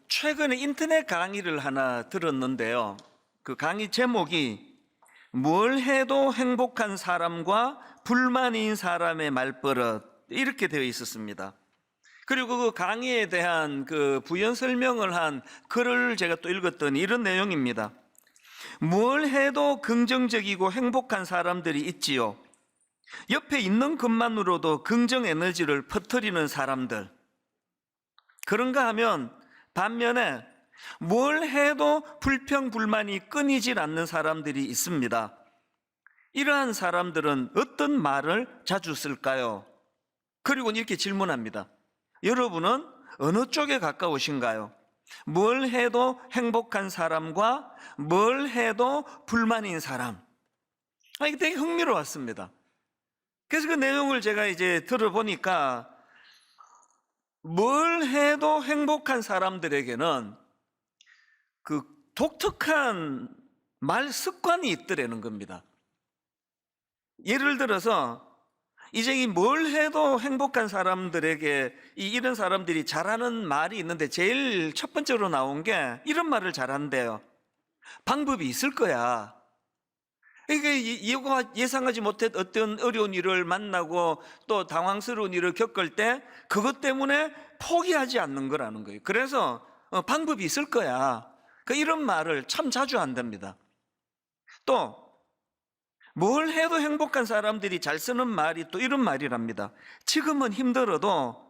최근에 인터넷 강의를 하나 들었는데요. 그 강의 제목이 뭘 해도 행복한 사람과 불만인 사람의 말버릇, 이렇게 되어 있었습니다. 그리고 그 강의에 대한 그 부연 설명을 한 글을 제가 또 읽었더니 이런 내용입니다. 뭘 해도 긍정적이고 행복한 사람들이 있지요. 옆에 있는 것만으로도 긍정 에너지를 퍼뜨리는 사람들. 그런가 하면 반면에 뭘 해도 불평불만이 끊이질 않는 사람들이 있습니다. 이러한 사람들은 어떤 말을 자주 쓸까요? 그리고 이렇게 질문합니다. 여러분은 어느 쪽에 가까우신가요? 뭘 해도 행복한 사람과 뭘 해도 불만인 사람. 이게 되게 흥미로웠습니다. 그래서 그 내용을 제가 이제 들어보니까 뭘 해도 행복한 사람들에게는 그 독특한 말 습관이 있더라는 겁니다. 예를 들어서 이제 이 뭘 해도 행복한 사람들에게 이런 사람들이 잘하는 말이 있는데 제일 첫 번째로 나온 게 이런 말을 잘한대요. 방법이 있을 거야. 이게 예상하지 못한 어떤 어려운 일을 만나고 또 당황스러운 일을 겪을 때 그것 때문에 포기하지 않는 거라는 거예요. 그래서 방법이 있을 거야. 이런 말을 참 자주 한답니다. 또 뭘 해도 행복한 사람들이 잘 쓰는 말이 또 이런 말이랍니다. 지금은 힘들어도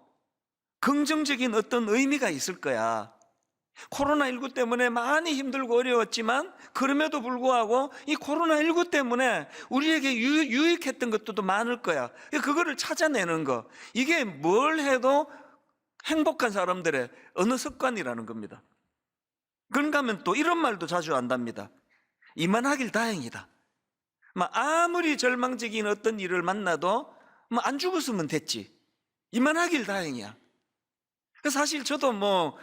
긍정적인 어떤 의미가 있을 거야. 코로나19 때문에 많이 힘들고 어려웠지만 그럼에도 불구하고 이 코로나19 때문에 우리에게 유익했던 것도 많을 거야. 그거를 찾아내는 거, 이게 뭘 해도 행복한 사람들의 어느 습관이라는 겁니다. 그런가 하면 또 이런 말도 자주 한답니다. 이만하길 다행이다. 아무리 절망적인 어떤 일을 만나도 안 죽었으면 됐지. 이만하길 다행이야. 사실 저도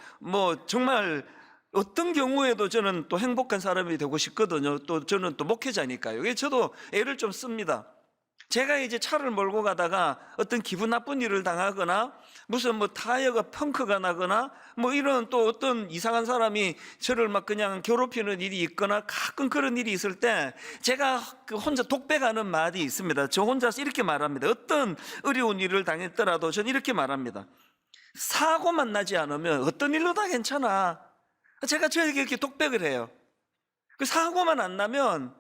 정말 어떤 경우에도 저는 또 행복한 사람이 되고 싶거든요. 또 저는 또 목회자니까요. 저도 애를 좀 씁니다. 제가 이제 차를 몰고 가다가 어떤 기분 나쁜 일을 당하거나 무슨 타이어가 펑크가 나거나 이런 또 어떤 이상한 사람이 저를 그냥 괴롭히는 일이 있거나 가끔 그런 일이 있을 때 제가 혼자 독백하는 말이 있습니다. 저 혼자서 이렇게 말합니다. 어떤 어려운 일을 당했더라도 저는 이렇게 말합니다. 사고만 나지 않으면 어떤 일로 다 괜찮아. 제가 저에게 이렇게 독백을 해요. 그 사고만 안 나면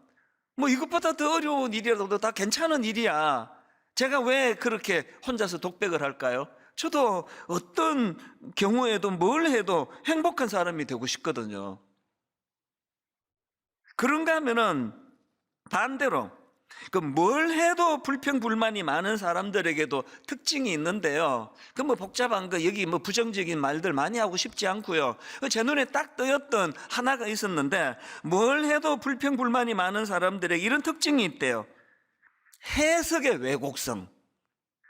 이것보다 더 어려운 일이라도 다 괜찮은 일이야. 제가 왜 그렇게 혼자서 독백을 할까요? 저도 어떤 경우에도 뭘 해도 행복한 사람이 되고 싶거든요. 그런가 하면은 반대로 뭘 해도 불평불만이 많은 사람들에게도 특징이 있는데요. 복잡한 거 여기 부정적인 말들 많이 하고 싶지 않고요. 제 눈에 딱 뜨였던 하나가 있었는데 뭘 해도 불평불만이 많은 사람들에게 이런 특징이 있대요. 해석의 왜곡성.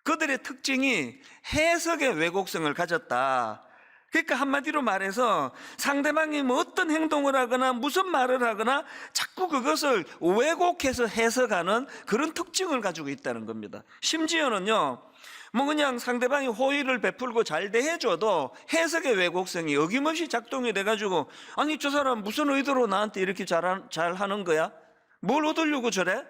그들의 특징이 해석의 왜곡성을 가졌다. 그러니까 한마디로 말해서 상대방이 어떤 행동을 하거나 무슨 말을 하거나 자꾸 그것을 왜곡해서 해석하는 그런 특징을 가지고 있다는 겁니다. 심지어는요, 그냥 상대방이 호의를 베풀고 잘 대해줘도 해석의 왜곡성이 어김없이 작동이 돼가지고 아니 저 사람 무슨 의도로 나한테 이렇게 잘하는 거야? 뭘 얻으려고 저래?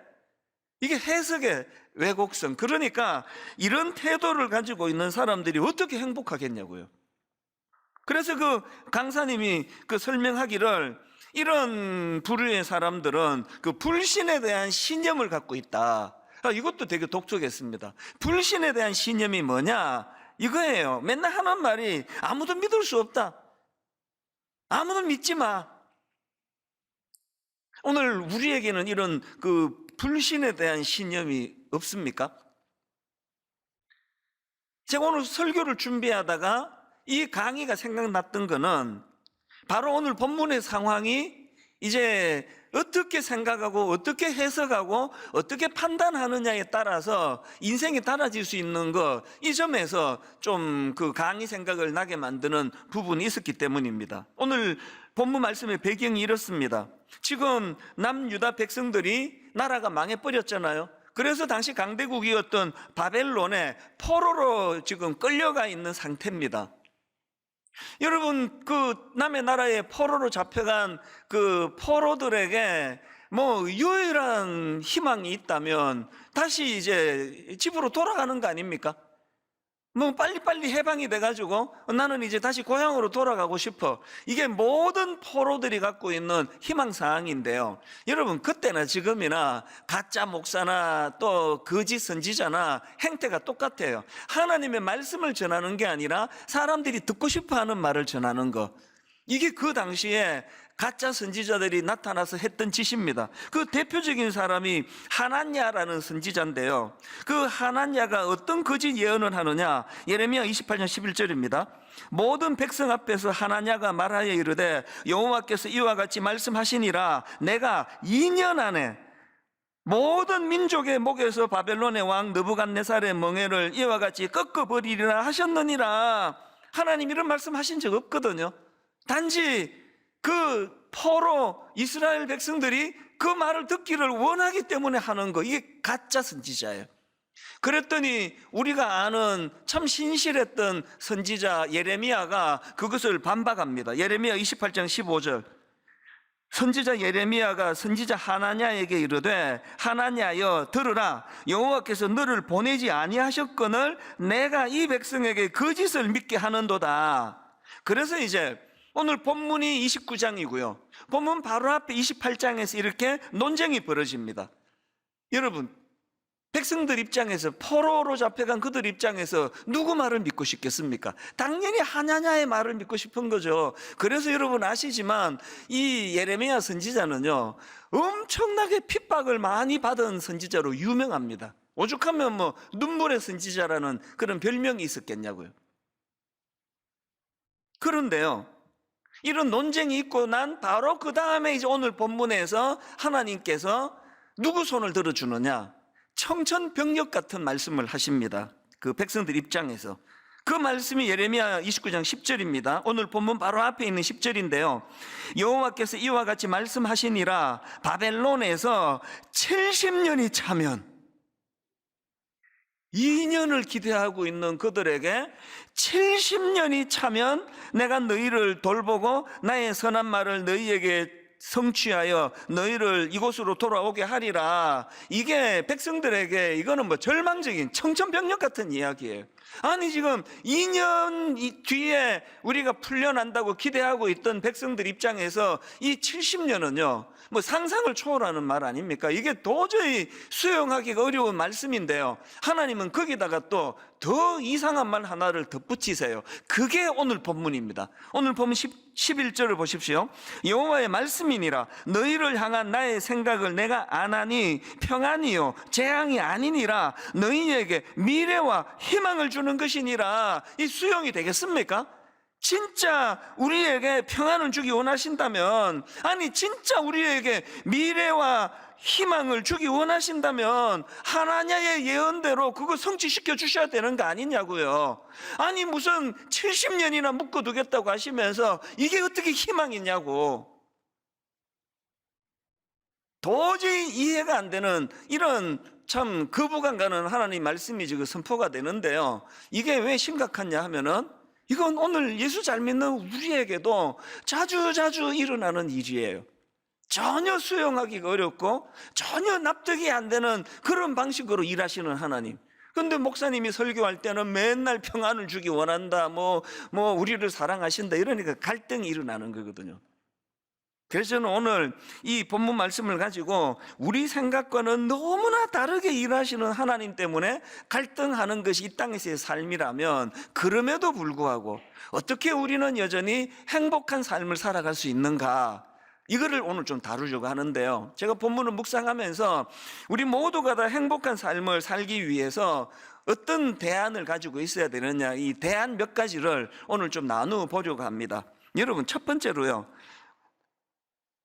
이게 해석의 왜곡성. 그러니까 이런 태도를 가지고 있는 사람들이 어떻게 행복하겠냐고요. 그래서 그 강사님이 설명하기를 이런 부류의 사람들은 불신에 대한 신념을 갖고 있다. 이것도 되게 독특했습니다. 불신에 대한 신념이 뭐냐? 이거예요. 맨날 하는 말이 아무도 믿을 수 없다. 아무도 믿지 마. 오늘 우리에게는 이런 불신에 대한 신념이 없습니까? 제가 오늘 설교를 준비하다가 이 강의가 생각났던 거는 바로 오늘 본문의 상황이 이제 어떻게 생각하고 어떻게 해석하고 어떻게 판단하느냐에 따라서 인생이 달라질 수 있는 거, 이 점에서 좀 강의 생각을 나게 만드는 부분이 있었기 때문입니다. 오늘 본문 말씀의 배경이 이렇습니다. 지금 남유다 백성들이 나라가 망해버렸잖아요. 그래서 당시 강대국이었던 바벨론에 포로로 지금 끌려가 있는 상태입니다. 여러분, 그 남의 나라에 포로로 잡혀간 그 포로들에게 뭐 유일한 희망이 있다면 다시 이제 집으로 돌아가는 거 아닙니까? 뭐 빨리빨리 해방이 돼가지고 나는 이제 다시 고향으로 돌아가고 싶어. 이게 모든 포로들이 갖고 있는 희망사항인데요. 여러분, 그때나 지금이나 가짜 목사나 또 거짓 선지자나 행태가 똑같아요. 하나님의 말씀을 전하는 게 아니라 사람들이 듣고 싶어하는 말을 전하는 거. 이게 그 당시에 가짜 선지자들이 나타나서 했던 짓입니다. 그 대표적인 사람이 하나냐라는 선지자인데요. 그 하나냐가 어떤 거짓 예언을 하느냐? 예레미야 28장 11절입니다. 모든 백성 앞에서 하나냐가 말하여 이르되 여호와께서 이와 같이 말씀하시니라. 내가 2년 안에 모든 민족의 목에서 바벨론의 왕 느부갓네살의 멍에를 이와 같이 꺾어버리리라 하셨느니라. 하나님 이런 말씀하신 적 없거든요. 단지 그 포로 이스라엘 백성들이 그 말을 듣기를 원하기 때문에 하는 거, 이게 가짜 선지자예요. 그랬더니 우리가 아는 참 신실했던 선지자 예레미야가 그것을 반박합니다. 예레미야 28장 15절. 선지자 예레미야가 선지자 하나냐에게 이르되 하나냐여 들으라. 여호와께서 너를 보내지 아니하셨거늘 내가 이 백성에게 거짓을 믿게 하는도다. 그래서 이제 오늘 본문이 29장이고요. 본문 바로 앞에 28장에서 이렇게 논쟁이 벌어집니다. 여러분, 백성들 입장에서, 포로로 잡혀간 그들 입장에서 누구 말을 믿고 싶겠습니까? 당연히 하나냐의 말을 믿고 싶은 거죠. 그래서 여러분 아시지만 이 예레미야 선지자는요, 엄청나게 핍박을 많이 받은 선지자로 유명합니다. 오죽하면 뭐 눈물의 선지자라는 그런 별명이 있었겠냐고요. 그런데요, 이런 논쟁이 있고 난 바로 그 다음에 이제 오늘 본문에서 하나님께서 누구 손을 들어주느냐? 청천벽력 같은 말씀을 하십니다. 그 백성들 입장에서. 그 말씀이 예레미야 29장 10절입니다. 오늘 본문 바로 앞에 있는 10절인데요. 여호와께서 이와 같이 말씀하시니라. 바벨론에서 70년이 차면, 2년을 기대하고 있는 그들에게 70년이 차면 내가 너희를 돌보고 나의 선한 말을 너희에게 성취하여 너희를 이곳으로 돌아오게 하리라. 이게 백성들에게 이거는 뭐 절망적인 청천벽력 같은 이야기예요. 아니 지금 2년 뒤에 우리가 풀려난다고 기대하고 있던 백성들 입장에서 이 70년은요 뭐 상상을 초월하는 말 아닙니까? 이게 도저히 수용하기가 어려운 말씀인데요, 하나님은 거기다가 또 더 이상한 말 하나를 덧붙이세요. 그게 오늘 본문입니다. 오늘 본문 11절을 보십시오. 여호와의 말씀이니라. 너희를 향한 나의 생각을 내가 아나니 평안이요 재앙이 아니니라. 너희에게 미래와 희망을 주는 것이니라. 이 수용이 되겠습니까? 진짜 우리에게 평안을 주기 원하신다면, 아니 진짜 우리에게 미래와 희망을 주기 원하신다면 하나냐의 예언대로 그거 성취시켜 주셔야 되는 거 아니냐고요. 아니 무슨 70년이나 묶어두겠다고 하시면서 이게 어떻게 희망이냐고. 도저히 이해가 안 되는 이런 참 거부감 가는 하나님 말씀이 지금 선포가 되는데요, 이게 왜 심각하냐 하면은 이건 오늘 예수 잘 믿는 우리에게도 자주자주 일어나는 일이에요. 전혀 수용하기가 어렵고 전혀 납득이 안 되는 그런 방식으로 일하시는 하나님. 그런데 목사님이 설교할 때는 맨날 평안을 주기 원한다, 뭐 우리를 사랑하신다 이러니까 갈등이 일어나는 거거든요. 그래서 저는 오늘 이 본문 말씀을 가지고 우리 생각과는 너무나 다르게 일하시는 하나님 때문에 갈등하는 것이 이 땅에서의 삶이라면, 그럼에도 불구하고 어떻게 우리는 여전히 행복한 삶을 살아갈 수 있는가, 이거를 오늘 좀 다루려고 하는데요, 제가 본문을 묵상하면서 우리 모두가 다 행복한 삶을 살기 위해서 어떤 대안을 가지고 있어야 되느냐, 이 대안 몇 가지를 오늘 좀 나누어 보려고 합니다. 여러분, 첫 번째로요,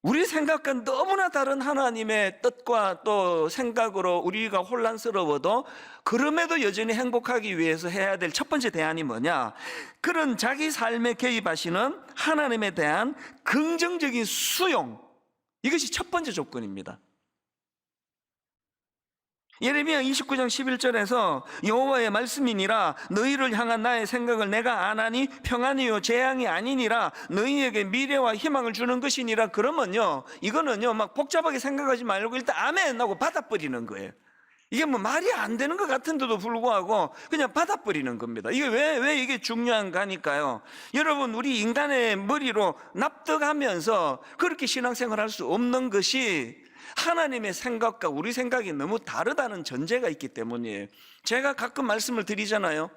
우리 생각과 너무나 다른 하나님의 뜻과 또 생각으로 우리가 혼란스러워도 그럼에도 여전히 행복하기 위해서 해야 될 첫 번째 대안이 뭐냐? 그런 자기 삶에 개입하시는 하나님에 대한 긍정적인 수용, 이것이 첫 번째 조건입니다. 예레미야 29장 11절에서 여호와의 말씀이니라 너희를 향한 나의 생각을 내가 아나니 평안이요 재앙이 아니니라 너희에게 미래와 희망을 주는 것이니라. 그러면요, 이거는요 막 복잡하게 생각하지 말고 일단 아멘 하고 받아버리는 거예요. 이게 뭐 말이 안 되는 것 같은데도 불구하고 그냥 받아버리는 겁니다. 이게 왜 이게 중요한가 하니까요, 여러분, 우리 인간의 머리로 납득하면서 그렇게 신앙생활을 할 수 없는 것이 하나님의 생각과 우리 생각이 너무 다르다는 전제가 있기 때문이에요. 제가 가끔 말씀을 드리잖아요.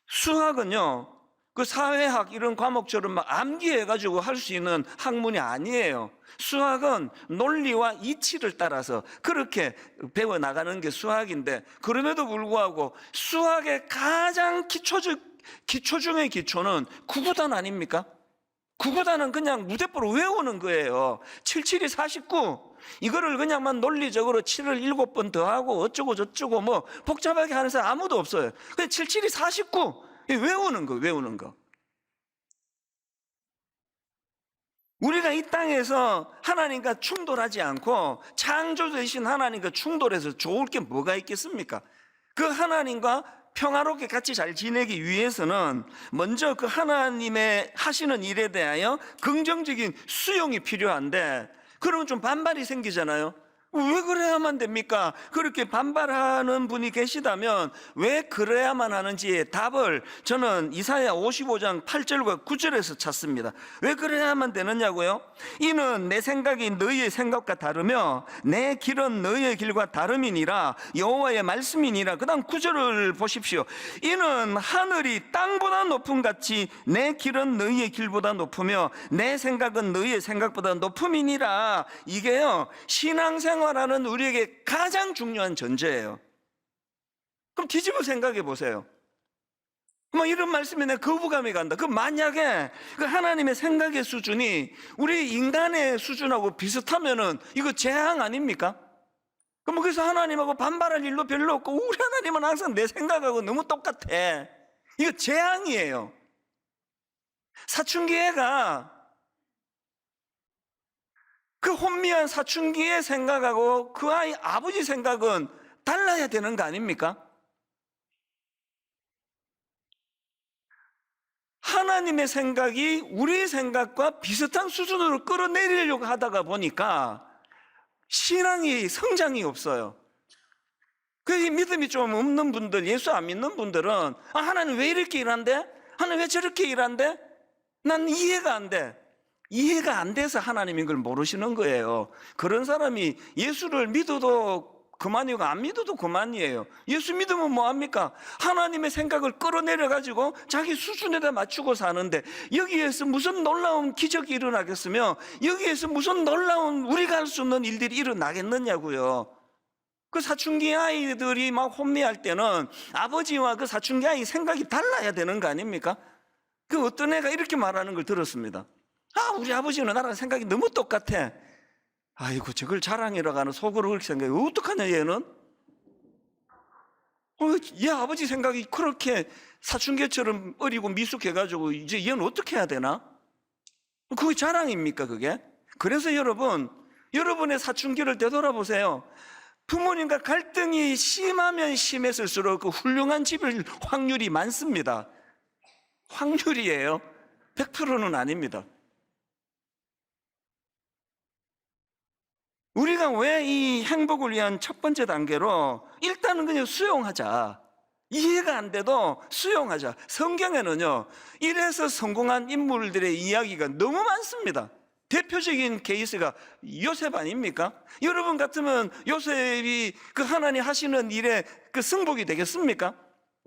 수학은요 그 사회학 이런 과목처럼 막 암기해가지고 할 수 있는 학문이 아니에요. 수학은 논리와 이치를 따라서 그렇게 배워나가는 게 수학인데, 그럼에도 불구하고 수학의 가장 기초 중의 기초는 구구단 아닙니까? 구구단은 그냥 무대뽀로 외우는 거예요. 77이 49, 이거를 그냥만 논리적으로 7을 7번 더하고 어쩌고 저쩌고 뭐 복잡하게 하는 사람 아무도 없어요. 그냥 77이 49 외우는 거, 외우는 거. 우리가 이 땅에서 하나님과 충돌하지 않고 창조주이신 하나님과 충돌해서 좋을 게 뭐가 있겠습니까? 그 하나님과 평화롭게 같이 잘 지내기 위해서는 먼저 그 하나님의 하시는 일에 대하여 긍정적인 수용이 필요한데, 그러면 좀 반발이 생기잖아요. 왜 그래야만 됩니까? 그렇게 반발하는 분이 계시다면 왜 그래야만 하는지의 답을 저는 이사야 55장 8절과 9절에서 찾습니다. 왜 그래야만 되느냐고요? 이는 내 생각이 너희의 생각과 다르며 내 길은 너희의 길과 다름이니라 여호와의 말씀이니라. 그 다음 9절을 보십시오. 이는 하늘이 땅보다 높음 같이 내 길은 너희의 길보다 높으며 내 생각은 너희의 생각보다 높음이니라. 이게요 신앙생활 하는 우리에게 가장 중요한 전제예요. 그럼 뒤집어 생각해 보세요. 뭐 이런 말씀에 내가 거부감이 간다. 그럼 만약에 그 하나님의 생각의 수준이 우리 인간의 수준하고 비슷하면은 이거 재앙 아닙니까? 그럼 그래서 하나님하고 반발할 일도 별로 없고 우리 하나님은 항상 내 생각하고 너무 똑같아. 이거 재앙이에요. 사춘기 애가 그 혼미한 사춘기의 생각하고 그 아이 아버지 생각은 달라야 되는 거 아닙니까? 하나님의 생각이 우리 생각과 비슷한 수준으로 끌어내리려고 하다가 보니까 신앙이 성장이 없어요. 그 믿음이 좀 없는 분들, 예수 안 믿는 분들은 하나님 왜 이렇게 일한대? 하나님 왜 저렇게 일한대? 난 이해가 안 돼. 이해가 안 돼서 하나님인 걸 모르시는 거예요. 그런 사람이 예수를 믿어도 그만이고 안 믿어도 그만이에요. 예수 믿으면 뭐합니까? 하나님의 생각을 끌어내려가지고 자기 수준에다 맞추고 사는데 여기에서 무슨 놀라운 기적이 일어나겠으며 여기에서 무슨 놀라운 우리가 할 수 없는 일들이 일어나겠느냐고요. 그 사춘기 아이들이 막 혼미할 때는 아버지와 그 사춘기 아이 생각이 달라야 되는 거 아닙니까? 그 어떤 애가 이렇게 말하는 걸 들었습니다. 우리 아버지는 나랑 생각이 너무 똑같아. 아이고 저걸 자랑이라고 하는 속으로 그렇게 생각해. 어떡하냐 얘는? 얘 아버지 생각이 그렇게 사춘기처럼 어리고 미숙해가지고 이제 얘는 어떻게 해야 되나? 그게 자랑입니까 그게? 그래서 여러분의 사춘기를 되돌아보세요. 부모님과 갈등이 심하면 심했을수록 그 훌륭한 집일 확률이 많습니다. 확률이에요. 100%는 아닙니다. 우리가 왜 이 행복을 위한 첫 번째 단계로 일단은 그냥 수용하자. 이해가 안 돼도 수용하자. 성경에는요 이래서 성공한 인물들의 이야기가 너무 많습니다. 대표적인 케이스가 요셉 아닙니까? 여러분 같으면 요셉이 그 하나님 하시는 일에 그 승복이 되겠습니까?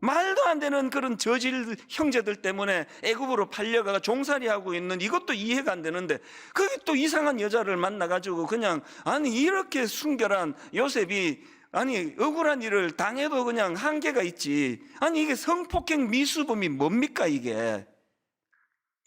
말도 안 되는 그런 저질 형제들 때문에 애굽으로 팔려가 종살이하고 있는 이것도 이해가 안 되는데 거기 또 이상한 여자를 만나가지고 그냥 이렇게 순결한 요셉이 억울한 일을 당해도 그냥 한계가 있지. 이게 성폭행 미수범이 뭡니까 이게?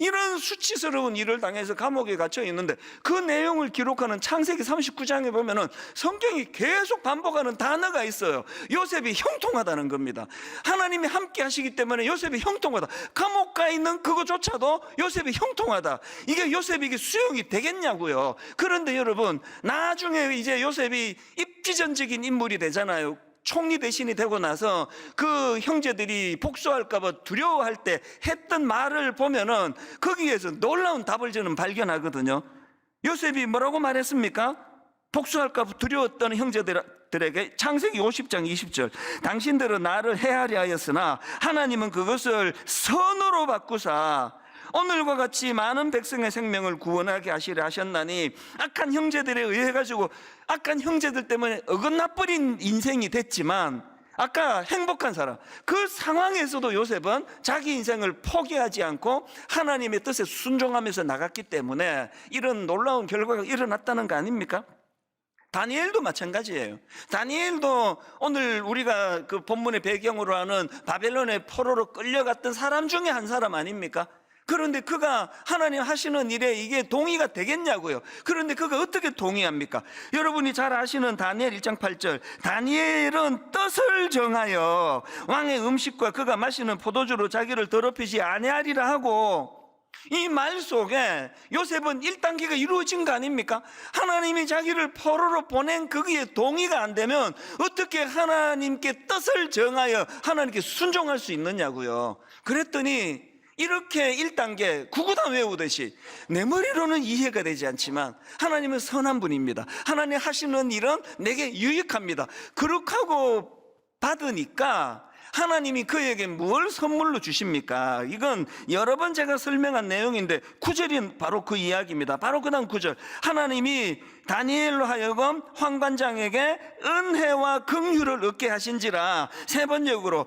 이런 수치스러운 일을 당해서 감옥에 갇혀 있는데 그 내용을 기록하는 창세기 39장에 보면은 성경이 계속 반복하는 단어가 있어요. 요셉이 형통하다는 겁니다. 하나님이 함께 하시기 때문에 요셉이 형통하다. 감옥 가 있는 그거조차도 요셉이 형통하다. 이게 요셉에게 수용이 되겠냐고요. 그런데 여러분 나중에 이제 요셉이 입지전적인 인물이 되잖아요. 총리 대신이 되고 나서 그 형제들이 복수할까봐 두려워할 때 했던 말을 보면은 거기에서 놀라운 답을 저는 발견하거든요. 요셉이 뭐라고 말했습니까? 복수할까봐 두려웠던 형제들에게 창세기 50장 20절, 당신들은 나를 해하려 하였으나 하나님은 그것을 선으로 바꾸사 오늘과 같이 많은 백성의 생명을 구원하게 하시려 하셨나니, 악한 형제들에 의해 가지고 악한 형제들 때문에 어긋나버린 인생이 됐지만, 아까 행복한 사람, 그 상황에서도 요셉은 자기 인생을 포기하지 않고 하나님의 뜻에 순종하면서 나갔기 때문에 이런 놀라운 결과가 일어났다는 거 아닙니까? 다니엘도 마찬가지예요. 다니엘도 오늘 우리가 그 본문의 배경으로 하는 바벨론의 포로로 끌려갔던 사람 중에 한 사람 아닙니까? 그런데 그가 하나님 하시는 일에 이게 동의가 되겠냐고요. 그런데 그가 어떻게 동의합니까? 여러분이 잘 아시는 다니엘 1장 8절, 다니엘은 뜻을 정하여 왕의 음식과 그가 마시는 포도주로 자기를 더럽히지 아니하리라 하고, 이 말 속에 요셉은 1단계가 이루어진 거 아닙니까? 하나님이 자기를 포로로 보낸 거기에 동의가 안 되면 어떻게 하나님께 뜻을 정하여 하나님께 순종할 수 있느냐고요. 그랬더니 이렇게 1단계 구구단 외우듯이, 내 머리로는 이해가 되지 않지만 하나님은 선한 분입니다. 하나님 하시는 일은 내게 유익합니다. 그렇게 하고 받으니까 하나님이 그에게 뭘 선물로 주십니까? 이건 여러 번 제가 설명한 내용인데 9절이 바로 그 이야기입니다. 바로 그 다음 9절, 하나님이 다니엘로 하여금 황관장에게 은혜와 긍휼을 얻게 하신지라. 세 번역으로,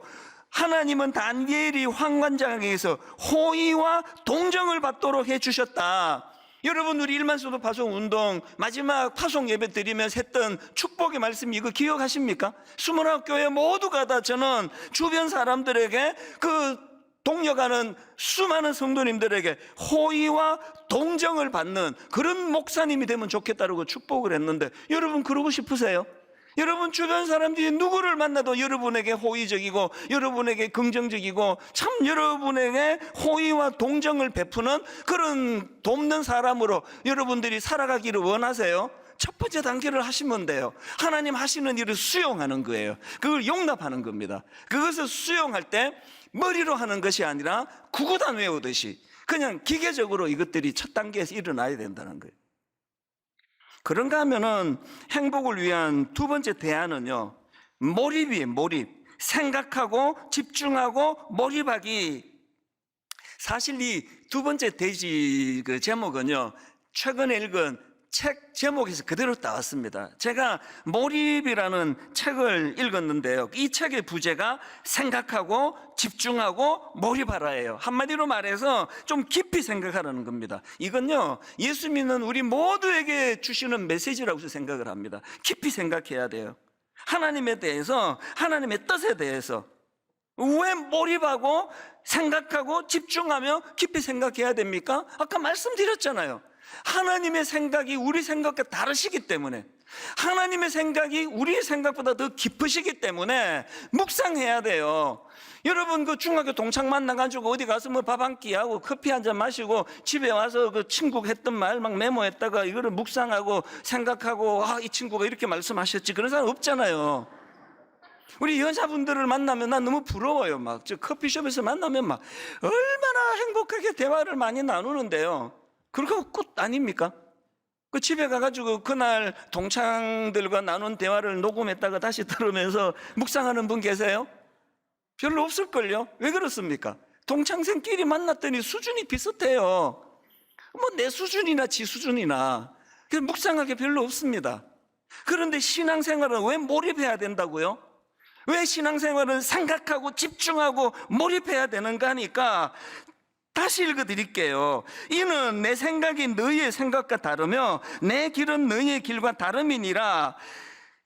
하나님은 다니엘이 황관장에게서 호의와 동정을 받도록 해주셨다. 여러분, 우리 일만수도 파송운동 마지막 파송 예배 드리면서 했던 축복의 말씀, 이거 기억하십니까? 수문학교회 모두가 다 저는 주변 사람들에게, 그 동역하는 수많은 성도님들에게 호의와 동정을 받는 그런 목사님이 되면 좋겠다고 축복을 했는데, 여러분 그러고 싶으세요? 여러분 주변 사람들이 누구를 만나도 여러분에게 호의적이고 여러분에게 긍정적이고 참 여러분에게 호의와 동정을 베푸는 그런 돕는 사람으로 여러분들이 살아가기를 원하세요? 첫 번째 단계를 하시면 돼요. 하나님 하시는 일을 수용하는 거예요. 그걸 용납하는 겁니다. 그것을 수용할 때 머리로 하는 것이 아니라 구구단 외우듯이 그냥 기계적으로 이것들이 첫 단계에서 일어나야 된다는 거예요. 그런가 하면은 행복을 위한 두 번째 대안은요, 몰입이에요. 몰입. 생각하고 집중하고 몰입하기. 사실 이 두 번째 대지 그 제목은요, 최근에 읽은 책 제목에서 그대로 따왔습니다. 제가 몰입이라는 책을 읽었는데요, 이 책의 부제가 생각하고 집중하고 몰입하라예요. 한마디로 말해서 좀 깊이 생각하라는 겁니다. 이건요, 예수 믿는 우리 모두에게 주시는 메시지라고 생각을 합니다. 깊이 생각해야 돼요. 하나님에 대해서, 하나님의 뜻에 대해서. 왜 몰입하고 생각하고 집중하며 깊이 생각해야 됩니까? 아까 말씀드렸잖아요. 하나님의 생각이 우리 생각과 다르시기 때문에, 하나님의 생각이 우리의 생각보다 더 깊으시기 때문에 묵상해야 돼요. 여러분 그 중학교 동창 만나가지고 어디 가서 뭐 밥 한 끼 하고 커피 한 잔 마시고 집에 와서 그 친구가 했던 말 막 메모했다가 이거를 묵상하고 생각하고, 아, 이 친구가 이렇게 말씀하셨지, 그런 사람 없잖아요. 우리 여자분들을 만나면 난 너무 부러워요. 막 저 커피숍에서 만나면 막 얼마나 행복하게 대화를 많이 나누는데요, 그거 꽃 아닙니까? 그 집에 가가지고 그날 동창들과 나눈 대화를 녹음했다가 다시 들으면서 묵상하는 분 계세요? 별로 없을걸요? 왜 그렇습니까? 동창생끼리 만났더니 수준이 비슷해요. 뭐 내 수준이나 지 수준이나. 그래서 묵상할 게 별로 없습니다. 그런데 신앙생활은 왜 몰입해야 된다고요? 왜 신앙생활은 생각하고 집중하고 몰입해야 되는가 하니까, 다시 읽어드릴게요. 이는 내 생각이 너희의 생각과 다르며 내 길은 너희의 길과 다름이니라.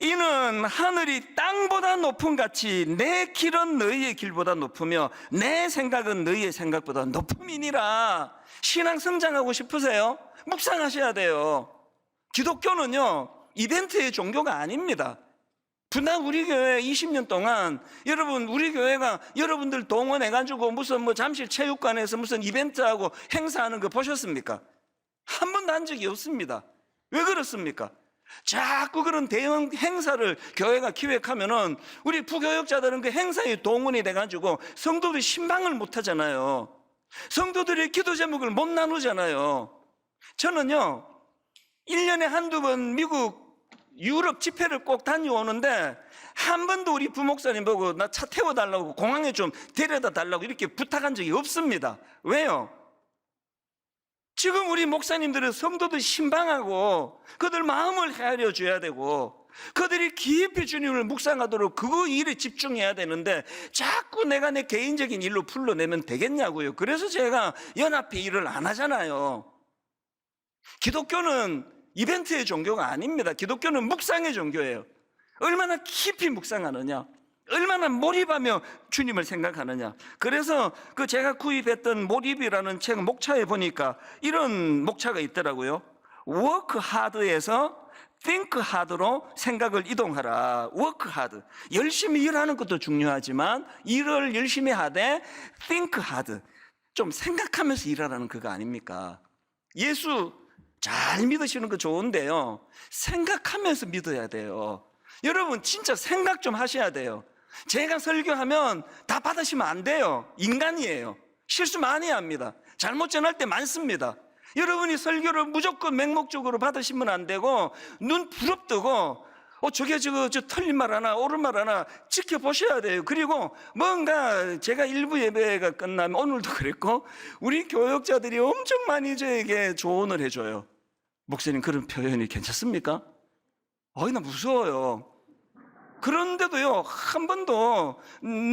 이는 하늘이 땅보다 높음 같이 내 길은 너희의 길보다 높으며 내 생각은 너희의 생각보다 높음이니라. 신앙 성장하고 싶으세요? 묵상하셔야 돼요. 기독교는요, 이벤트의 종교가 아닙니다. 분당 우리 교회 20년 동안 여러분, 우리 교회가 여러분들 동원해가지고 무슨 뭐 잠실 체육관에서 무슨 이벤트하고 행사하는 거 보셨습니까? 한 번도 한 적이 없습니다. 왜 그렇습니까? 자꾸 그런 대형 행사를 교회가 기획하면은 우리 부교역자들은 그 행사에 동원이 돼가지고 성도들이 신방을 못 하잖아요. 성도들의 기도 제목을 못 나누잖아요. 저는요, 1년에 한두 번 미국, 유럽 집회를 꼭 다녀오는데 한 번도 우리 부목사님 보고 나 차 태워달라고, 공항에 좀 데려다 달라고 이렇게 부탁한 적이 없습니다. 왜요? 지금 우리 목사님들은 성도들 신방하고 그들 마음을 헤아려 줘야 되고 그들이 깊이 주님을 묵상하도록 그 일에 집중해야 되는데 자꾸 내가 내 개인적인 일로 풀러내면 되겠냐고요. 그래서 제가 연합회 일을 안 하잖아요. 기독교는 이벤트의 종교가 아닙니다. 기독교는 묵상의 종교예요. 얼마나 깊이 묵상하느냐, 얼마나 몰입하며 주님을 생각하느냐. 그래서 그 제가 구입했던 몰입이라는 책 목차에 보니까 이런 목차가 있더라고요. Work hard에서 think hard로 생각을 이동하라. Work hard, 열심히 일하는 것도 중요하지만 일을 열심히 하되 think hard, 좀 생각하면서 일하라는 그거 아닙니까? 예수 잘 믿으시는 거 좋은데요, 생각하면서 믿어야 돼요. 여러분 진짜 생각 좀 하셔야 돼요. 제가 설교하면 다 받으시면 안 돼요. 인간이에요. 실수 많이 합니다. 잘못 전할 때 많습니다. 여러분이 설교를 무조건 맹목적으로 받으시면 안 되고 눈 부릅뜨고 저게 저 틀린 말 하나 옳은 말 하나 지켜보셔야 돼요. 그리고 뭔가 제가 일부 예배가 끝나면 오늘도 그랬고 우리 교역자들이 엄청 많이 저에게 조언을 해줘요. 목사님 그런 표현이 괜찮습니까? 나 무서워요. 그런데도요, 한 번도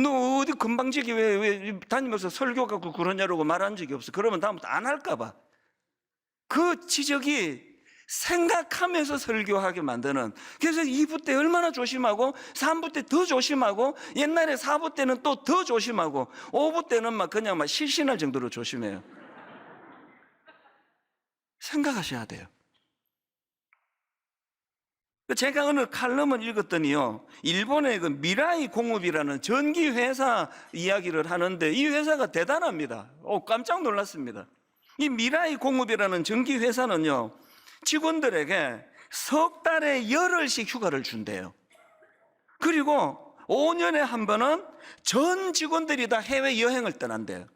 너 어디 금방지기 왜 다니면서 설교 갖고 그러냐고 말한 적이 없어. 그러면 다음부터 안 할까봐. 그 지적이 생각하면서 설교하게 만드는. 그래서 2부 때 얼마나 조심하고 3부 때 더 조심하고 옛날에 4부 때는 또 더 조심하고 5부 때는 막 그냥 막 실신할 정도로 조심해요. 생각하셔야 돼요. 제가 어느 칼럼을 읽었더니요, 일본의 그 미라이 공업이라는 전기회사 이야기를 하는데 이 회사가 대단합니다. 깜짝 놀랐습니다. 이 미라이 공업이라는 전기회사는요, 직원들에게 석 달에 열흘씩 휴가를 준대요. 그리고 5년에 한 번은 전 직원들이 다 해외여행을 떠난대요.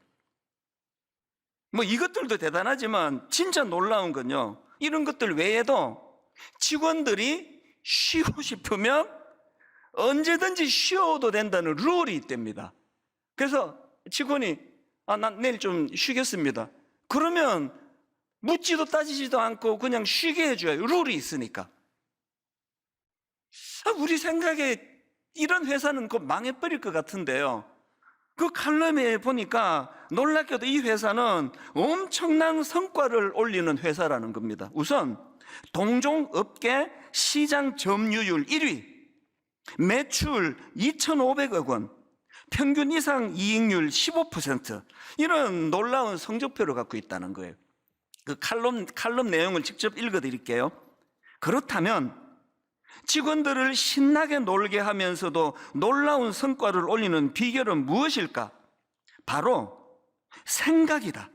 뭐 이것들도 대단하지만 진짜 놀라운 건요, 이런 것들 외에도 직원들이 쉬고 싶으면 언제든지 쉬어도 된다는 룰이 있답니다. 그래서 직원이 난 내일 좀 쉬겠습니다. 그러면 묻지도 따지지도 않고 그냥 쉬게 해줘요. 룰이 있으니까. 우리 생각에 이런 회사는 곧 망해버릴 것 같은데요, 그 칼럼에 보니까 놀랍게도 이 회사는 엄청난 성과를 올리는 회사라는 겁니다. 우선 동종업계 시장 점유율 1위, 매출 2,500억 원, 평균 이상 이익률 15%, 이런 놀라운 성적표를 갖고 있다는 거예요. 그 칼럼 내용을 직접 읽어드릴게요. 그렇다면 직원들을 신나게 놀게 하면서도 놀라운 성과를 올리는 비결은 무엇일까? 바로 생각이다.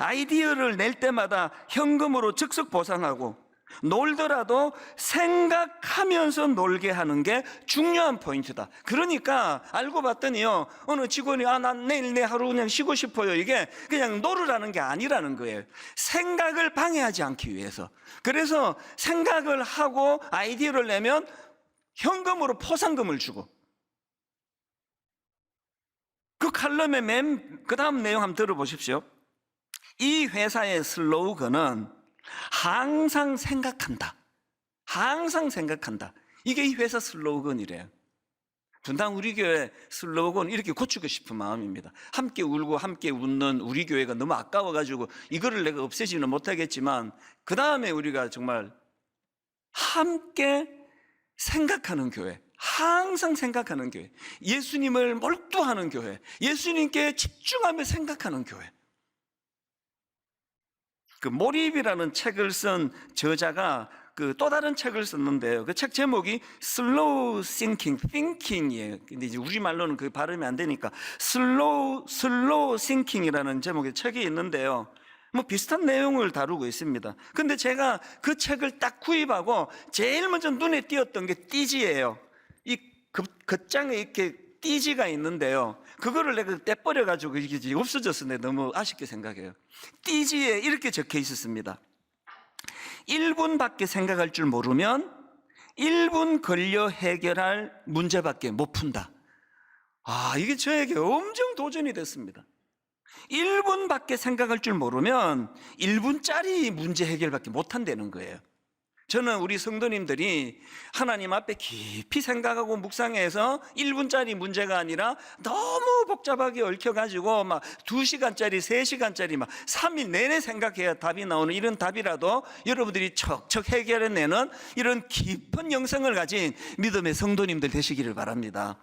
아이디어를 낼 때마다 현금으로 즉석 보상하고 놀더라도 생각하면서 놀게 하는 게 중요한 포인트다. 그러니까 알고 봤더니요, 어느 직원이 난 내일 내 하루 그냥 쉬고 싶어요, 이게 그냥 놀으라는 게 아니라는 거예요. 생각을 방해하지 않기 위해서. 그래서 생각을 하고 아이디어를 내면 현금으로 포상금을 주고. 그 칼럼의 그 다음 내용 한번 들어보십시오. 이 회사의 슬로건은 항상 생각한다. 항상 생각한다. 이게 이 회사 슬로건이래요. 분당 우리 교회 슬로건 이렇게 고치고 싶은 마음입니다. 함께 울고 함께 웃는 우리 교회가 너무 아까워가지고 이거를 내가 없애지는 못하겠지만 그 다음에 우리가 정말 함께 생각하는 교회, 항상 생각하는 교회, 예수님을 몰두하는 교회, 예수님께 집중하며 생각하는 교회. 그 몰입이라는 책을 쓴 저자가 그 또 다른 책을 썼는데요, 그 책 제목이 Slow Thinking이에요. 근데 이제 우리말로는 그 발음이 안 되니까 Slow Thinking이라는 제목의 책이 있는데요, 뭐 비슷한 내용을 다루고 있습니다. 근데 제가 그 책을 딱 구입하고 제일 먼저 눈에 띄었던 게 띠지예요. 이 겉장에 이렇게 띠지가 있는데요, 그거를 내가 떼버려가지고 이게 없어졌어. 내가 너무 아쉽게 생각해요. 띠지에 이렇게 적혀 있었습니다. 1분밖에 생각할 줄 모르면 1분 걸려 해결할 문제밖에 못 푼다. 이게 저에게 엄청 도전이 됐습니다. 1분밖에 생각할 줄 모르면 1분짜리 문제 해결밖에 못 한다는 거예요. 저는 우리 성도님들이 하나님 앞에 깊이 생각하고 묵상해서 1분짜리 문제가 아니라 너무 복잡하게 얽혀가지고 막 2시간짜리, 3시간짜리 막 3일 내내 생각해야 답이 나오는 이런 답이라도 여러분들이 척척 해결해내는 이런 깊은 영성을 가진 믿음의 성도님들 되시기를 바랍니다.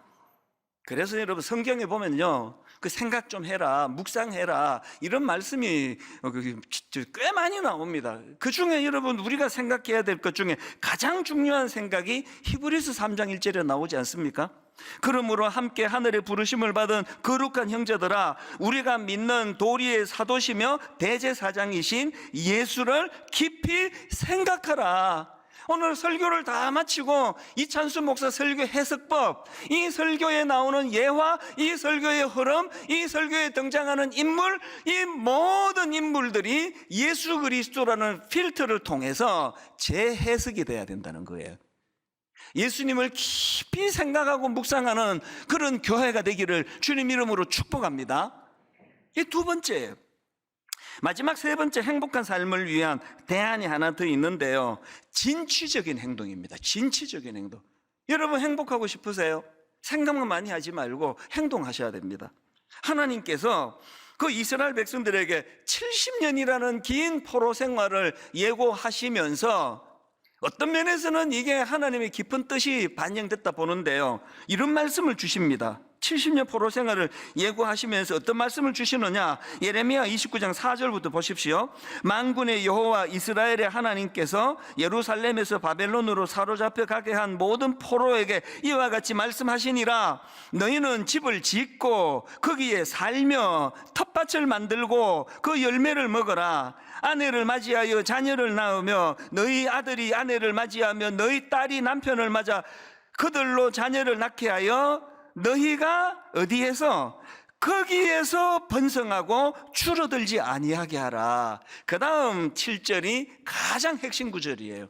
그래서 여러분, 성경에 보면요, 그 생각 좀 해라, 묵상해라, 이런 말씀이 꽤 많이 나옵니다. 그 중에 여러분, 우리가 생각해야 될 것 중에 가장 중요한 생각이 히브리서 3장 1절에 나오지 않습니까? 그러므로 함께 하늘의 부르심을 받은 거룩한 형제들아, 우리가 믿는 도리의 사도시며 대제사장이신 예수를 깊이 생각하라. 오늘 설교를 다 마치고 이찬수 목사 설교 해석법, 이 설교에 나오는 예화, 이 설교의 흐름, 이 설교에 등장하는 인물, 이 모든 인물들이 예수 그리스도라는 필터를 통해서 재해석이 돼야 된다는 거예요. 예수님을 깊이 생각하고 묵상하는 그런 교회가 되기를 주님 이름으로 축복합니다. 이 두 번째예요. 마지막 세 번째, 행복한 삶을 위한 대안이 하나 더 있는데요, 진취적인 행동입니다. 진취적인 행동. 여러분, 행복하고 싶으세요? 생각만 많이 하지 말고 행동하셔야 됩니다. 하나님께서 그 이스라엘 백성들에게 70년이라는 긴 포로 생활을 예고하시면서 어떤 면에서는 이게 하나님의 깊은 뜻이 반영됐다 보는데요, 이런 말씀을 주십니다. 70년 포로 생활을 예고하시면서 어떤 말씀을 주시느냐, 예레미야 29장 4절부터 보십시오. 만군의 여호와 이스라엘의 하나님께서 예루살렘에서 바벨론으로 사로잡혀 가게 한 모든 포로에게 이와 같이 말씀하시니라. 너희는 집을 짓고 거기에 살며 텃밭을 만들고 그 열매를 먹어라. 아내를 맞이하여 자녀를 낳으며 너희 아들이 아내를 맞이하며 너희 딸이 남편을 맞아 그들로 자녀를 낳게 하여 너희가 어디에서? 거기에서 번성하고 줄어들지 아니하게 하라. 그 다음 7절이 가장 핵심 구절이에요.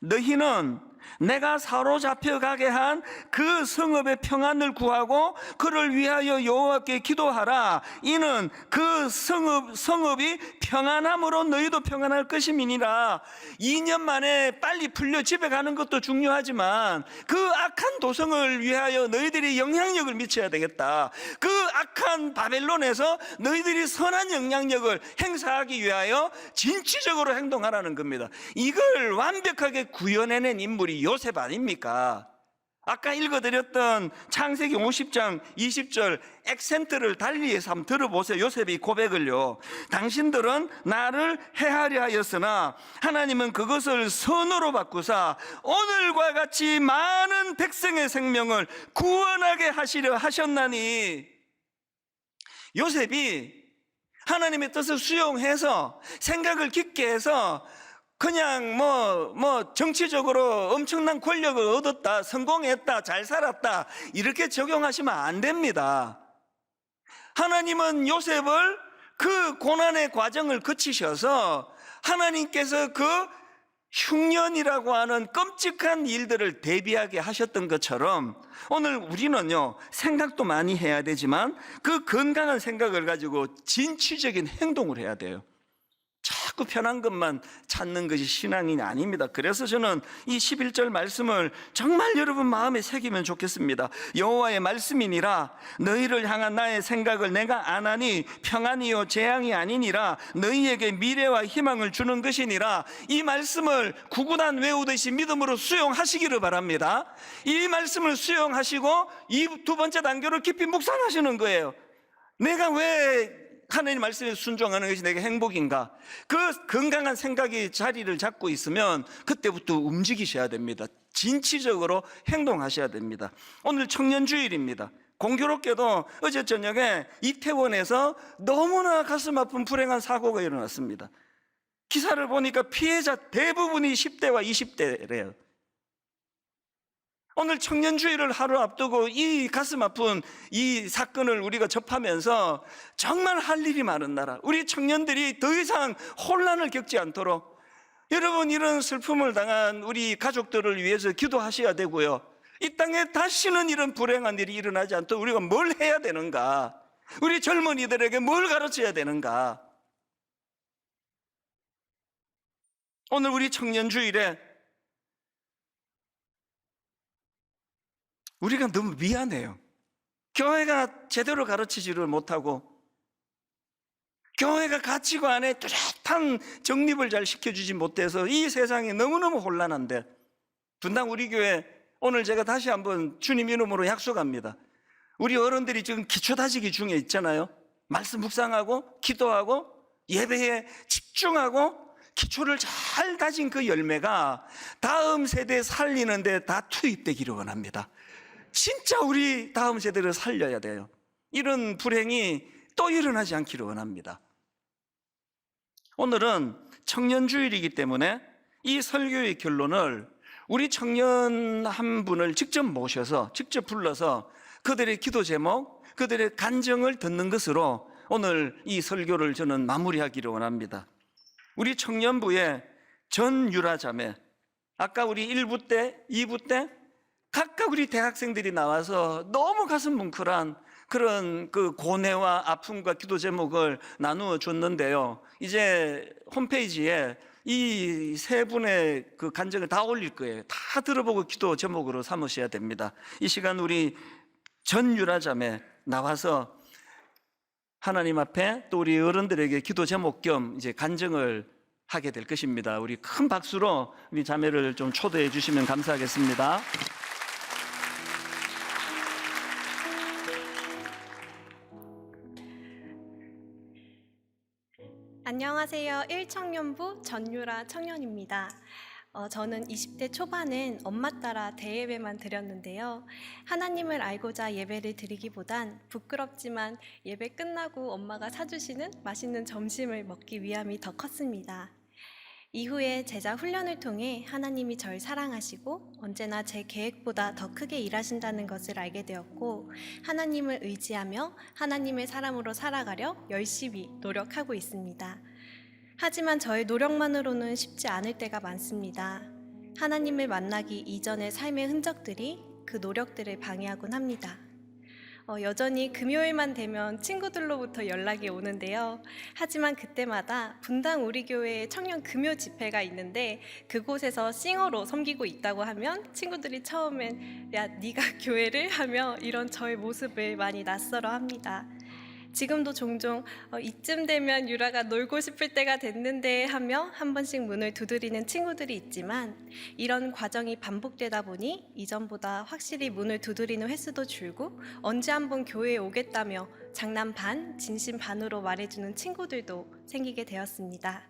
너희는 내가 사로잡혀 가게 한 그 성읍의 평안을 구하고 그를 위하여 여호와께 기도하라. 이는 그 성읍이 평안함으로 너희도 평안할 것임이니라. 2년 만에 빨리 풀려 집에 가는 것도 중요하지만 그 악한 도성을 위하여 너희들이 영향력을 미쳐야 되겠다. 그 악한 바벨론에서 너희들이 선한 영향력을 행사하기 위하여 진취적으로 행동하라는 겁니다. 이걸 완벽하게 구현해낸 인물이 요셉 아닙니까? 아까 읽어드렸던 창세기 50장 20절 액센트를 달리해서 한번 들어보세요. 요셉의 고백을요. 당신들은 나를 해하려 하였으나 하나님은 그것을 선으로 바꾸사 오늘과 같이 많은 백성의 생명을 구원하게 하시려 하셨나니. 요셉이 하나님의 뜻을 수용해서 생각을 깊게 해서 그냥 정치적으로 엄청난 권력을 얻었다, 성공했다, 잘 살았다, 이렇게 적용하시면 안 됩니다. 하나님은 요셉을 그 고난의 과정을 거치셔서 하나님께서 그 흉년이라고 하는 끔찍한 일들을 대비하게 하셨던 것처럼 오늘 우리는요, 생각도 많이 해야 되지만 그 건강한 생각을 가지고 진취적인 행동을 해야 돼요. 자꾸 편한 것만 찾는 것이 신앙이 아닙니다. 그래서 저는 이 11절 말씀을 정말 여러분 마음에 새기면 좋겠습니다. 여호와의 말씀이니라. 너희를 향한 나의 생각을 내가 아나니 평안이요 재앙이 아니니라. 너희에게 미래와 희망을 주는 것이니라. 이 말씀을 구구단 외우듯이 믿음으로 수용하시기를 바랍니다. 이 말씀을 수용하시고 이 두 번째 단계로 깊이 묵상하시는 거예요. 내가 왜 하나님 말씀에 순종하는 것이 내게 행복인가? 그 건강한 생각이 자리를 잡고 있으면 그때부터 움직이셔야 됩니다. 진취적으로 행동하셔야 됩니다. 오늘 청년주일입니다. 공교롭게도 어제 저녁에 이태원에서 너무나 가슴 아픈 불행한 사고가 일어났습니다. 기사를 보니까 피해자 대부분이 10대와 20대래요. 오늘 청년주의를 하루 앞두고 이 가슴 아픈 이 사건을 우리가 접하면서 정말 할 일이 많은 나라, 우리 청년들이 더 이상 혼란을 겪지 않도록 여러분, 이런 슬픔을 당한 우리 가족들을 위해서 기도하셔야 되고요, 이 땅에 다시는 이런 불행한 일이 일어나지 않도록 우리가 뭘 해야 되는가, 우리 젊은이들에게 뭘 가르쳐야 되는가. 오늘 우리 청년주일에 우리가 너무 미안해요. 교회가 제대로 가르치지를 못하고, 교회가 가치관에 뚜렷한 정립을 잘 시켜주지 못해서 이 세상이 너무너무 혼란한데, 분당 우리 교회 오늘 제가 다시 한번 주님 이름으로 약속합니다. 우리 어른들이 지금 기초 다지기 중에 있잖아요. 말씀 묵상하고 기도하고 예배에 집중하고 기초를 잘 다진 그 열매가 다음 세대 살리는 데 다 투입되기를 원합니다. 진짜 우리 다음 세대를 살려야 돼요. 이런 불행이 또 일어나지 않기를 원합니다. 오늘은 청년주일이기 때문에 이 설교의 결론을 우리 청년 한 분을 직접 모셔서, 직접 불러서 그들의 기도 제목, 그들의 간증을 듣는 것으로 오늘 이 설교를 저는 마무리하기를 원합니다. 우리 청년부의 전유라 자매, 아까 우리 1부 때, 2부 때 각각 우리 대학생들이 나와서 너무 가슴 뭉클한 그런 그 고뇌와 아픔과 기도 제목을 나누어 줬는데요, 이제 홈페이지에 이 세 분의 그 간증을 다 올릴 거예요. 다 들어보고 기도 제목으로 삼으셔야 됩니다. 이 시간 우리 전유라 자매 나와서 하나님 앞에 또 우리 어른들에게 기도 제목 겸 이제 간증을 하게 될 것입니다. 우리 큰 박수로 우리 자매를 좀 초대해 주시면 감사하겠습니다. 안녕하세요. 1청년부 전유라 청년입니다. 저는 20대 초반엔 엄마 따라 대예배만 드렸는데요. 하나님을 알고자 예배를 드리기보단 부끄럽지만 예배 끝나고 엄마가 사주시는 맛있는 점심을 먹기 위함이 더 컸습니다. 이후에 제자 훈련을 통해 하나님이 절 사랑하시고 언제나 제 계획보다 더 크게 일하신다는 것을 알게 되었고, 하나님을 의지하며 하나님의 사람으로 살아가려 열심히 노력하고 있습니다. 하지만 저의 노력만으로는 쉽지 않을 때가 많습니다. 하나님을 만나기 이전의 삶의 흔적들이 그 노력들을 방해하곤 합니다. 여전히 금요일만 되면 친구들로부터 연락이 오는데요. 하지만 그때마다 분당 우리 교회에 청년 금요 집회가 있는데 그곳에서 싱어로 섬기고 있다고 하면 친구들이 처음엔 야, 네가 교회를? 하며 이런 저의 모습을 많이 낯설어합니다. 지금도 종종 이쯤 되면 유라가 놀고 싶을 때가 됐는데 하며 한 번씩 문을 두드리는 친구들이 있지만, 이런 과정이 반복되다 보니 이전보다 확실히 문을 두드리는 횟수도 줄고 언제 한번 교회에 오겠다며 장난 반, 진심 반으로 말해주는 친구들도 생기게 되었습니다.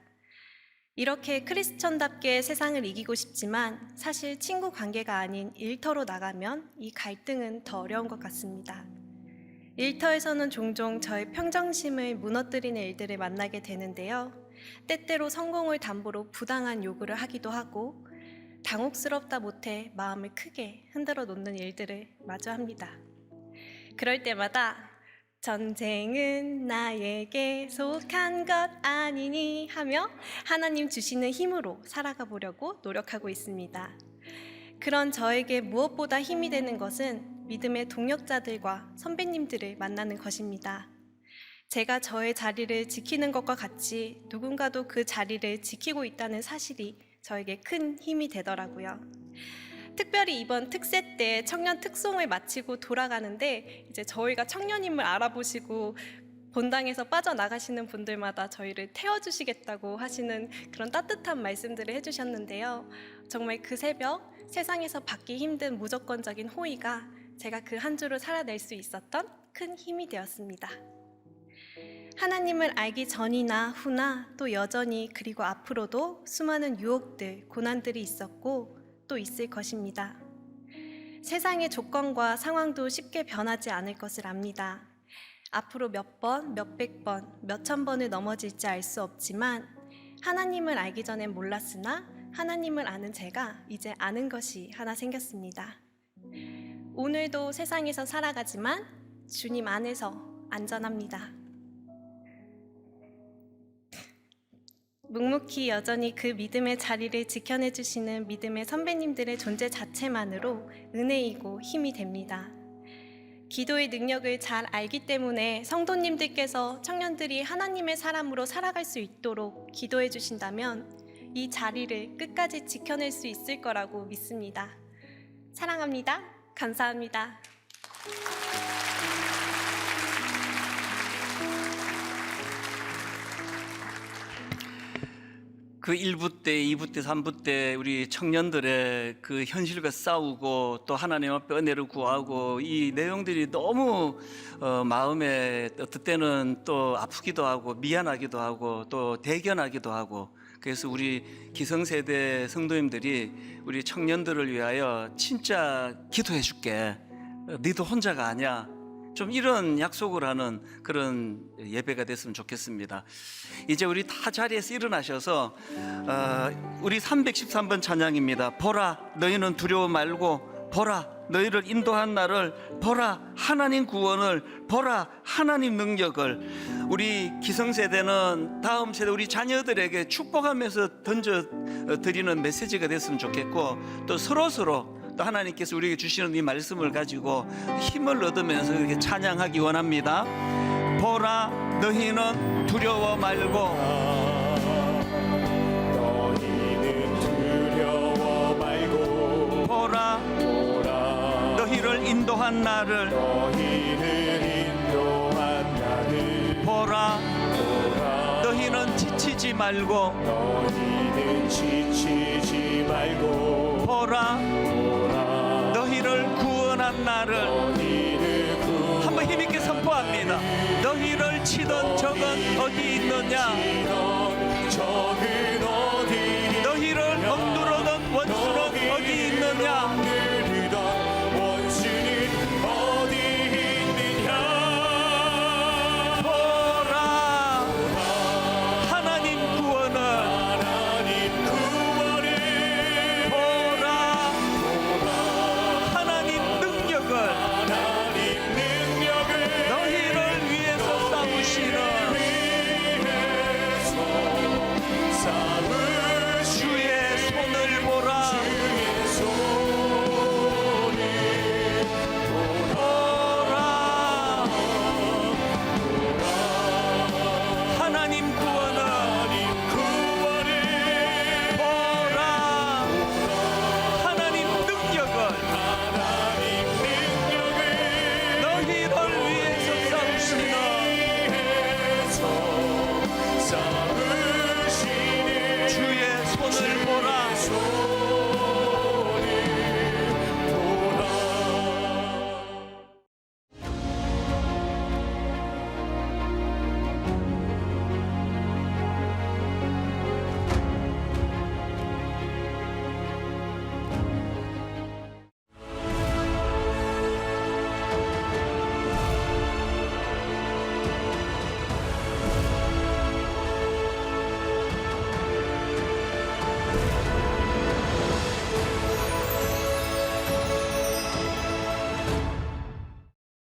이렇게 크리스천답게 세상을 이기고 싶지만 사실 친구 관계가 아닌 일터로 나가면 이 갈등은 더 어려운 것 같습니다. 일터에서는 종종 저의 평정심을 무너뜨리는 일들을 만나게 되는데요. 때때로 성공을 담보로 부당한 요구를 하기도 하고 당혹스럽다 못해 마음을 크게 흔들어 놓는 일들을 마주합니다. 그럴 때마다 전쟁은 나에게 속한 것 아니니 하며 하나님 주시는 힘으로 살아가 보려고 노력하고 있습니다. 그런 저에게 무엇보다 힘이 되는 것은 믿음의 동력자들과 선배님들을 만나는 것입니다. 제가 저의 자리를 지키는 것과 같이 누군가도 그 자리를 지키고 있다는 사실이 저에게 큰 힘이 되더라고요. 특별히 이번 특세 때 청년 특송을 마치고 돌아가는데 이제 저희가 청년임을 알아보시고 본당에서 빠져나가시는 분들마다 저희를 태워주시겠다고 하시는 그런 따뜻한 말씀들을 해주셨는데요. 정말 그 새벽 세상에서 받기 힘든 무조건적인 호의가 제가 그 한 주를 살아낼 수 있었던 큰 힘이 되었습니다. 하나님을 알기 전이나 후나 또 여전히 그리고 앞으로도 수많은 유혹들, 고난들이 있었고 또 있을 것입니다. 세상의 조건과 상황도 쉽게 변하지 않을 것을 압니다. 앞으로 몇 번, 몇백 번, 몇천 번을 넘어질지 알 수 없지만 하나님을 알기 전엔 몰랐으나 하나님을 아는 제가 이제 아는 것이 하나 생겼습니다. 오늘도 세상에서 살아가지만 주님 안에서 안전합니다. 묵묵히 여전히 그 믿음의 자리를 지켜내주시는 믿음의 선배님들의 존재 자체만으로 은혜이고 힘이 됩니다. 기도의 능력을 잘 알기 때문에 성도님들께서 청년들이 하나님의 사람으로 살아갈 수 있도록 기도해 주신다면 이 자리를 끝까지 지켜낼 수 있을 거라고 믿습니다. 사랑합니다. 감사합니다. 그 1부 때, 2부 때, 3부 때 우리 청년들의 그 현실과 싸우고 또 하나님 앞에 은혜를 구하고 이 내용들이 너무 마음에 어떨 때는 또 아프기도 하고 미안하기도 하고 또 대견하기도 하고, 그래서 우리 기성세대 성도님들이 우리 청년들을 위하여 진짜 기도해 줄게, 너도 혼자가 아니야, 좀 이런 약속을 하는 그런 예배가 됐으면 좋겠습니다. 이제 우리 다 자리에서 일어나셔서 우리 313번 찬양입니다. 보라 너희는 두려워 말고, 보라 너희를 인도한 나를, 보라 하나님 구원을, 보라 하나님 능력을. 우리 기성세대는 다음 세대 우리 자녀들에게 축복하면서 던져드리는 메시지가 됐으면 좋겠고, 또 서로서로 또 하나님께서 우리에게 주시는 이 말씀을 가지고 힘을 얻으면서 이렇게 찬양하기 원합니다. 보라 너희는 두려워 말고, 너희는 두려워 말고, 보라 너희를 인도한 나를, 너희를 인도한 나를, 보라 너희는 지치지 말고, 너희는 지치지 말고, 보라 너희를 구원한 나를. 한번 힘있게 선포합니다. 너희를 치던 적은 어디 있느냐,